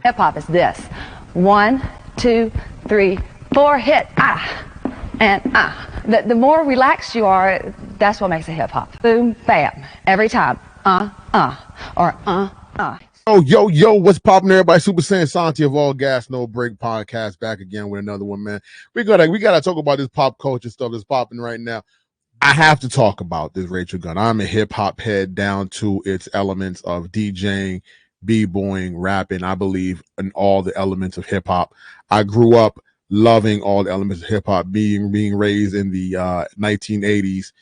Hip hop is this: 1, 2, 3, 4, hit, and The more relaxed you are, that's what makes it hip hop. Boom, bam, every time. Or Yo, what's poppin', everybody? Super Saiyan Santi of All Gas No Break podcast back again with another one, man. We gotta talk about this pop culture stuff that's popping right now. I have to talk about this Rachel Gunn. I'm a hip hop head down to its elements of DJing, b-boying, rapping. I believe in all the elements of hip hop. I grew up loving all the elements of hip hop, being raised in the 1980s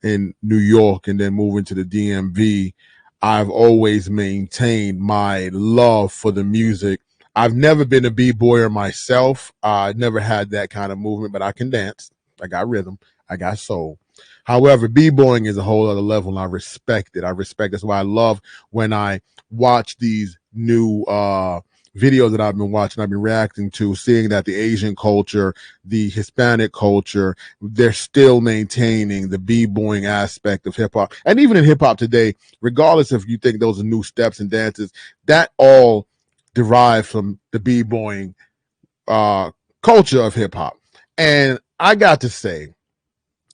in New York and then moving to the DMV. I've always maintained my love for the music. I've never been a b-boyer myself. I never had that kind of movement, but I can dance. I got rhythm. I got soul. However, b-boying is a whole other level, and I respect it. That's why I love when I watch these new videos that I've been watching, I've been reacting to, seeing that the Asian culture, the Hispanic culture, they're still maintaining the b-boying aspect of hip hop. And even in hip hop today, regardless if you think those are new steps and dances, that all derive from the b-boying culture of hip hop. And I got to say,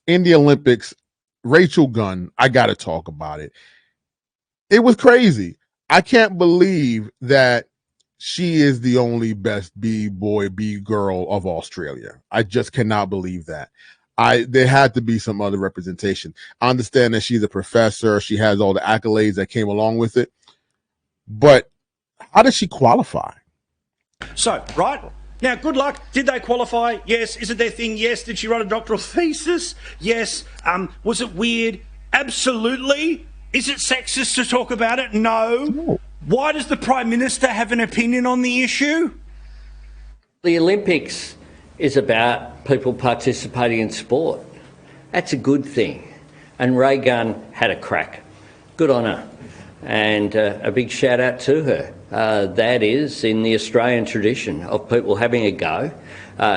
in the Olympics, Rachel Gunn, I got to talk about it. It was crazy. I can't believe that she is the only best b-boy, b-girl of Australia. I just cannot believe that. There had to be some other representation. I understand that she's a professor. She has all the accolades that came along with it. But how did she qualify? So, right? Now, good luck. Did they qualify? Yes. Is it their thing? Yes. Did she write a doctoral thesis? Yes. Was it weird? Absolutely. Is it sexist to talk about it? No. Why does the Prime Minister have an opinion on the issue? The Olympics is about people participating in sport. That's a good thing. And RAYGUNN had a crack. Good on her. And a big shout out to her. That is in the Australian tradition of people having a go.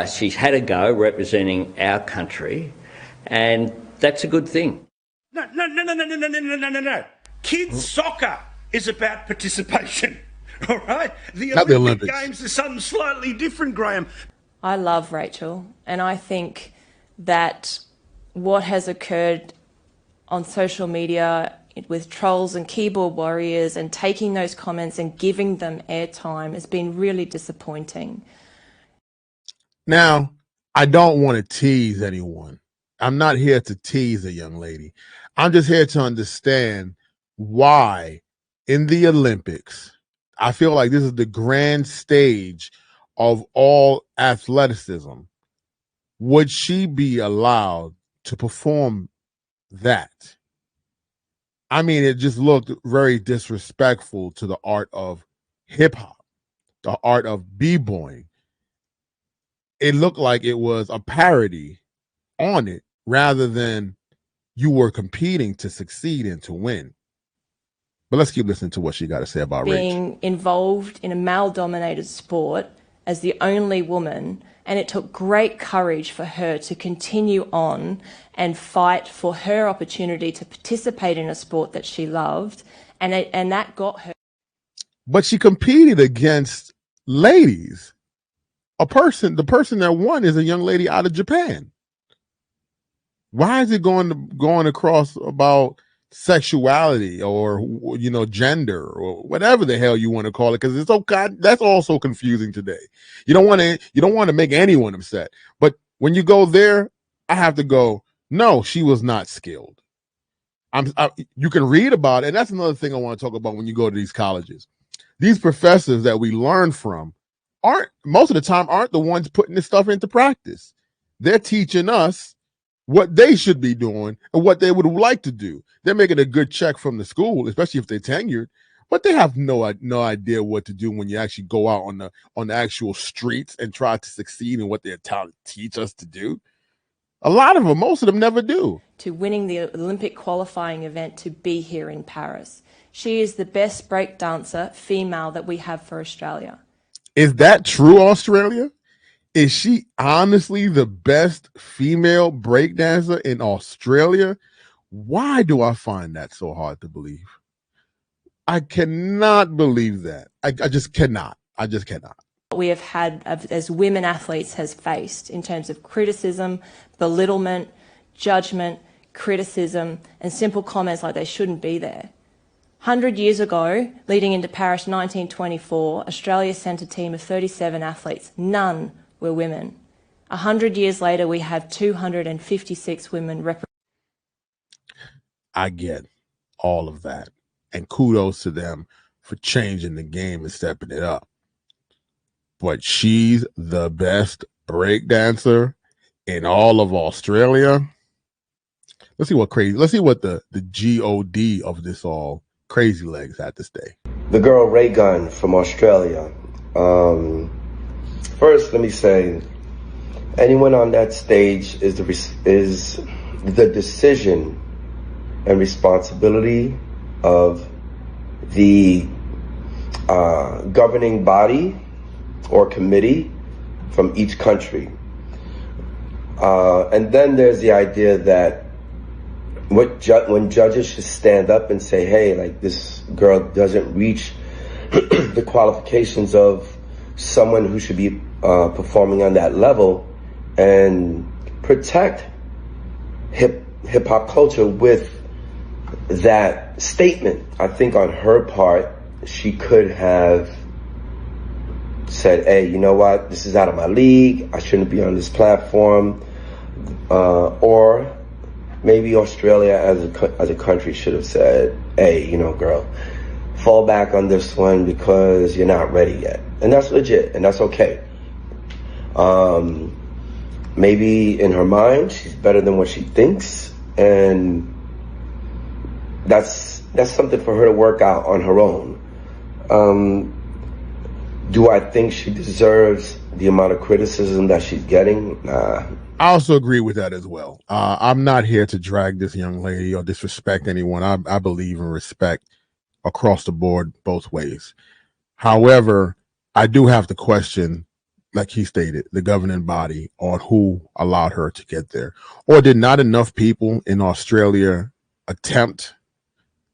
She's had a go representing our country, and that's a good thing. No. Kids soccer is about participation, all right? The Olympic Games is something slightly different, Graham. I love Rachel, and I think that what has occurred on social media with trolls and keyboard warriors and taking those comments and giving them airtime has been really disappointing. Now, I don't want to tease anyone. I'm not here to tease a young lady. I'm just here to understand why in the Olympics, I feel like this is the grand stage of all athleticism. Would she be allowed to perform that? I mean, it just looked very disrespectful to the art of hip hop, the art of b-boying. It looked like it was a parody on it rather than you were competing to succeed and to win. But let's keep listening to what she got to say about being involved in a male-dominated sport as the only woman, and it took great courage for her to continue on and fight for her opportunity to participate in a sport that she loved, and that got her. But she competed against ladies. The person that won is a young lady out of Japan. Why is it going across about sexuality or gender or whatever the hell you want to call it? Because it's that's also confusing today. You don't want to make anyone upset, but when you go there, I have to go, no, she was not skilled. You can read about it, and that's another thing I want to talk about when you go to these colleges. These professors that we learn from aren't the ones putting this stuff into practice. They're teaching us what they should be doing and what they would like to do. They're making a good check from the school, especially if they're tenured, but they have no idea what to do when you actually go out on the actual streets and try to succeed in what they're trying to teach us to do. Most of them never do. To winning the Olympic qualifying event to be here in Paris. She is the best breakdancer female that we have for Australia. Is that true, Australia? Is she honestly the best female breakdancer in Australia? Why do I find that so hard to believe? I cannot believe that. I just cannot. I just cannot. What we have had as women athletes has faced in terms of criticism, belittlement, judgment, criticism, and simple comments like they shouldn't be there. 100 years ago, leading into Paris 1924, Australia sent a team of 37 athletes. None were women. 100 years later, we have 256 women representing. I get all of that. And kudos to them for changing the game and stepping it up. But she's the best breakdancer in all of Australia. Let's see what the God of this all, Crazy Legs, had to say. The girl RAYGUNN from Australia. First, let me say, anyone on that stage is the decision and responsibility of the governing body or committee from each country. And then there's the idea that when judges should stand up and say, hey, like, this girl doesn't reach the qualifications of someone who should be performing on that level, and protect hip-hop culture with that statement. I think on her part, she could have said, hey, you know what, this is out of my league, I shouldn't be on this platform. Or maybe Australia as a country should have said, hey, you know, girl, fall back on this one because you're not ready yet. And that's legit, and that's okay. Maybe in her mind, she's better than what she thinks, and that's something for her to work out on her own. Do I think she deserves the amount of criticism that she's getting? Nah. I also agree with that as well. I'm not here to drag this young lady or disrespect anyone. I believe in respect across the board, both ways. However, I do have to question, like he stated, the governing body on who allowed her to get there. Or did not enough people in Australia attempt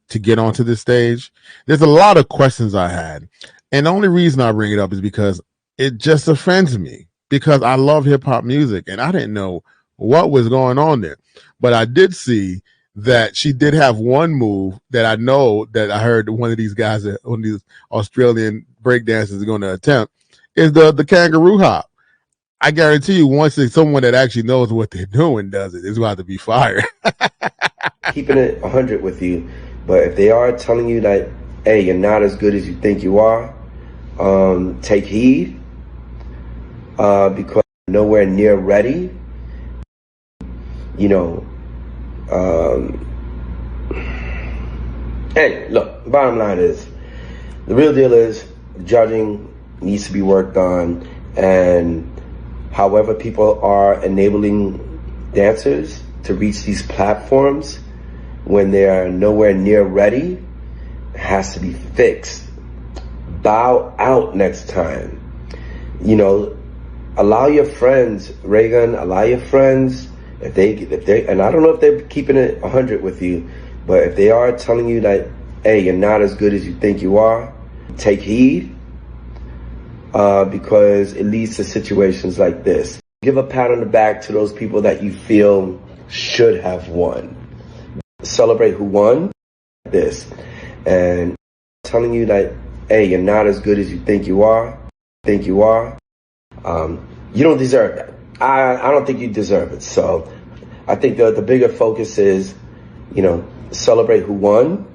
to get onto this stage? There's a lot of questions I had. And the only reason I bring it up is because it just offends me, because I love hip hop music and I didn't know what was going on there. But I did see that she did have one move that I know that I heard one of these guys, one of these Australian breakdancers is going to attempt, is the kangaroo hop. I guarantee you, once it's someone that actually knows what they're doing does it, it's going to have to be fired. Keeping it 100 with you, but if they are telling you that, hey, you're not as good as you think you are, take heed, because you're nowhere near ready. You know, hey, look, bottom line is, the real deal is judging needs to be worked on, and however people are enabling dancers to reach these platforms when they are nowhere near ready has to be fixed. Bow out next time. You know, allow your friends, RAYGUNN, allow your friends, if they, and I don't know if they're keeping it 100 with you, but if they are telling you that, hey, you're not as good as you think you are, take heed, because it leads to situations like this. Give a pat on the back to those people that you feel should have won. Celebrate who won this, and telling you that, hey, you're not as good as you think you are, you don't deserve that. I don't think you deserve it. So I think the bigger focus is, you know, celebrate who won.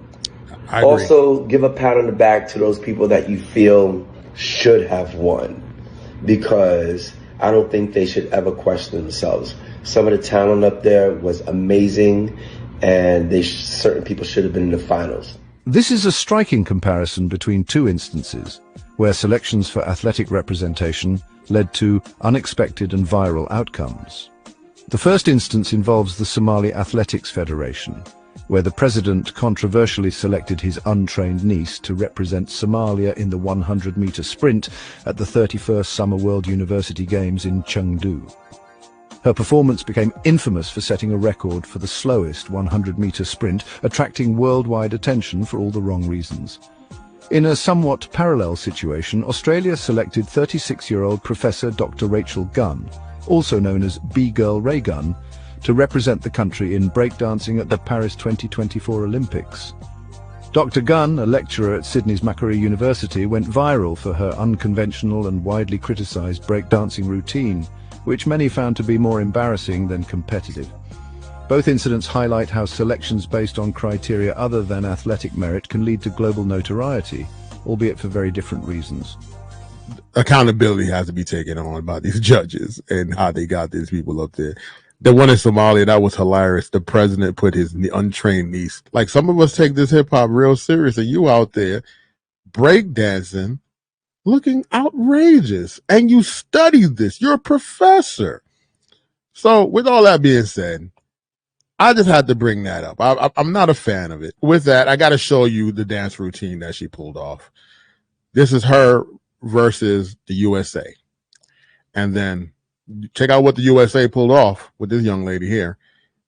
Also, give a pat on the back to those people that you feel should have won, because I don't think they should ever question themselves. Some of the talent up there was amazing, and certain people should have been in the finals. This is a striking comparison between two instances where selections for athletic representation led to unexpected and viral outcomes. The first instance involves the Somali Athletics Federation, where the president controversially selected his untrained niece to represent Somalia in the 100-meter sprint at the 31st Summer World University Games in Chengdu. Her performance became infamous for setting a record for the slowest 100-meter sprint, attracting worldwide attention for all the wrong reasons. In a somewhat parallel situation, Australia selected 36-year-old Professor Dr. Rachel Gunn, also known as B-Girl RAYGUNN, to represent the country in breakdancing at the Paris 2024 Olympics. Dr. Gunn, a lecturer at Sydney's Macquarie University, went viral for her unconventional and widely criticised breakdancing routine, which many found to be more embarrassing than competitive. Both incidents highlight how selections based on criteria other than athletic merit can lead to global notoriety, albeit for very different reasons. Accountability has to be taken on by these judges and how they got these people up there. The one in Somalia, that was hilarious. The president put his untrained niece. Like, some of us take this hip hop real serious, and you out there breakdancing, looking outrageous, and you studied this. You're a professor. So, with all that being said, I just had to bring that up. I'm not a fan of it. With that, I got to show you the dance routine that she pulled off. This is her versus the USA, and then check out what the USA pulled off with this young lady here,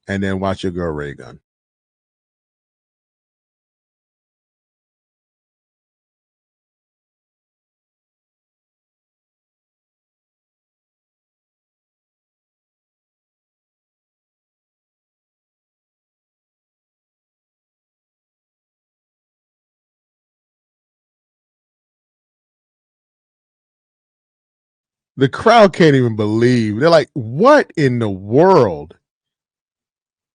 and then watch your girl RAYGUNN. The crowd can't even believe. They're like, what in the world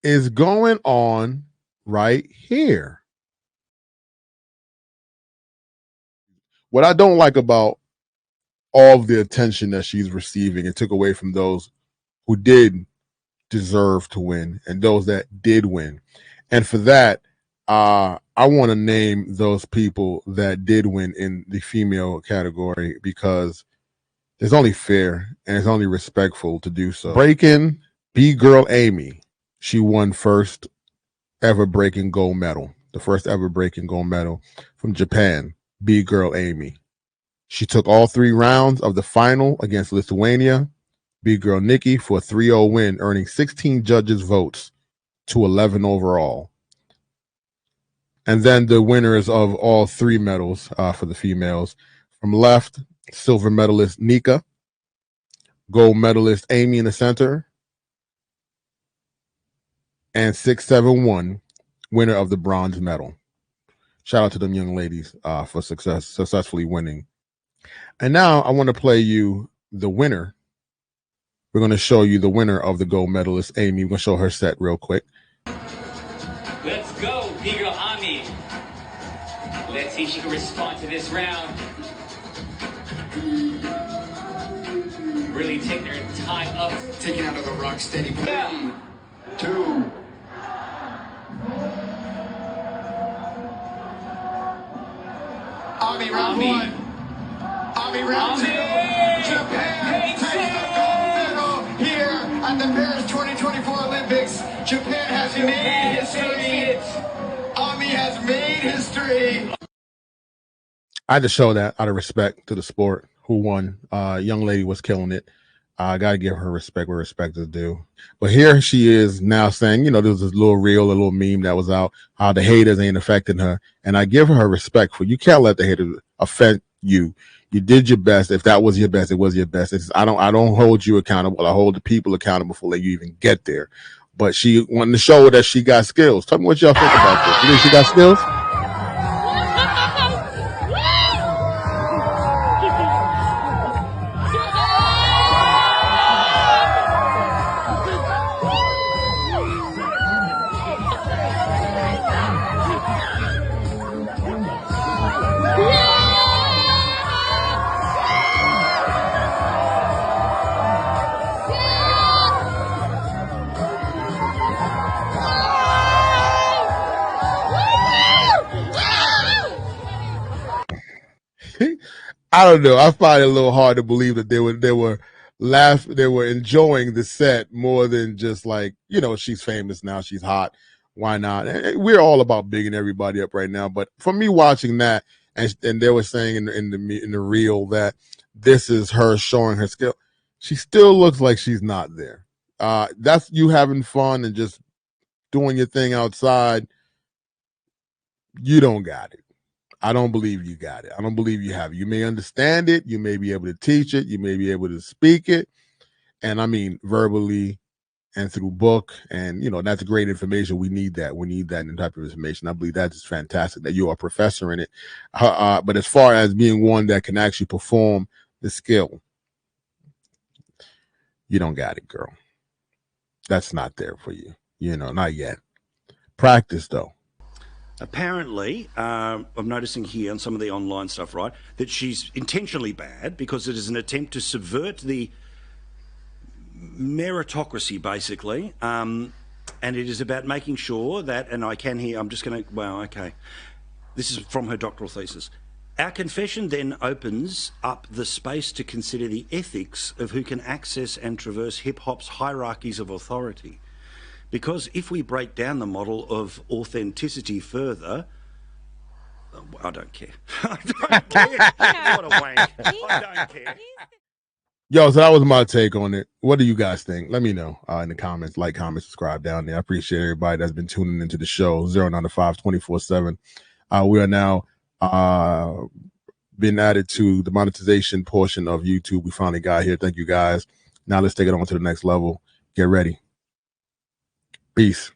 is going on right here? What I don't like about all of the attention that she's receiving, it took away from those who did deserve to win and those that did win. And for that, I want to name those people that did win in the female category, because it's only fair and it's only respectful to do so. Breaking B-Girl Amy, she won first ever breaking gold medal, the first ever breaking gold medal from Japan. B-Girl Amy. She took all 3 rounds of the final against Lithuania. B-Girl Nikki for a 3-0 win, earning 16 judges' votes to 11 overall. And then the winners of all 3 medals for the females. From left, silver medalist Nika, gold medalist Amy in the center, and 671, winner of the bronze medal. Shout out to them young ladies for successfully winning. And now I want to play you the winner. We're going to show you the winner of the gold medalist, Amy. We're going to show her set real quick. Let's go, B-Girl Amy. Let's see if she can respond to this round. Really taking her time up. Taking out of the rock steady. 2. Ami round 1. Ami round 2. Japan takes the gold medal here at the Paris 2024 Olympics. Japan has made history. Ami has made history. I had to show that out of respect to the sport. Who won? Young lady was killing it. I got to give her respect where respect is due. But here she is now saying, you know, there was this little reel, a little meme that was out, how the haters ain't affecting her. And I give her respect for, you can't let the haters affect you. You did your best. If that was your best, it was your best. I don't hold you accountable. I hold the people accountable before you even get there. But she wanted to show that she got skills. Tell me what y'all think about this. You think she got skills? I don't know. I find it a little hard to believe that they were enjoying the set more than just like, you know, she's famous now, she's hot, why not? And we're all about bigging everybody up right now. But for me watching that, and they were saying in the reel that this is her showing her skill, she still looks like she's not there. That's you having fun and just doing your thing outside. You don't got it. I don't believe you got it. I don't believe you have it. You may understand it. You may be able to teach it. You may be able to speak it. And I mean, verbally and through book. And, you know, that's great information. We need that. We need that type of information. I believe that is fantastic that you are a professor in it. But as far as being one that can actually perform the skill, you don't got it, girl. That's not there for you. You know, not yet. Practice, though. Apparently, I'm noticing here on some of the online stuff, right, that she's intentionally bad because it is an attempt to subvert the meritocracy, basically, and it is about making sure that, and I can hear, I'm just going to, well, okay, this is from her doctoral thesis. Our confession then opens up the space to consider the ethics of who can access and traverse hip-hop's hierarchies of authority. Because if we break down the model of authenticity further, I don't care. I don't care. What a wank. I don't care. Yo, so that was my take on it. What do you guys think? Let me know in the comments. Like, comment, subscribe down there. I appreciate everybody that's been tuning into the show. 095-24/7. We are now been added to the monetization portion of YouTube. We finally got here. Thank you guys. Now let's take it on to the next level. Get ready. Peace.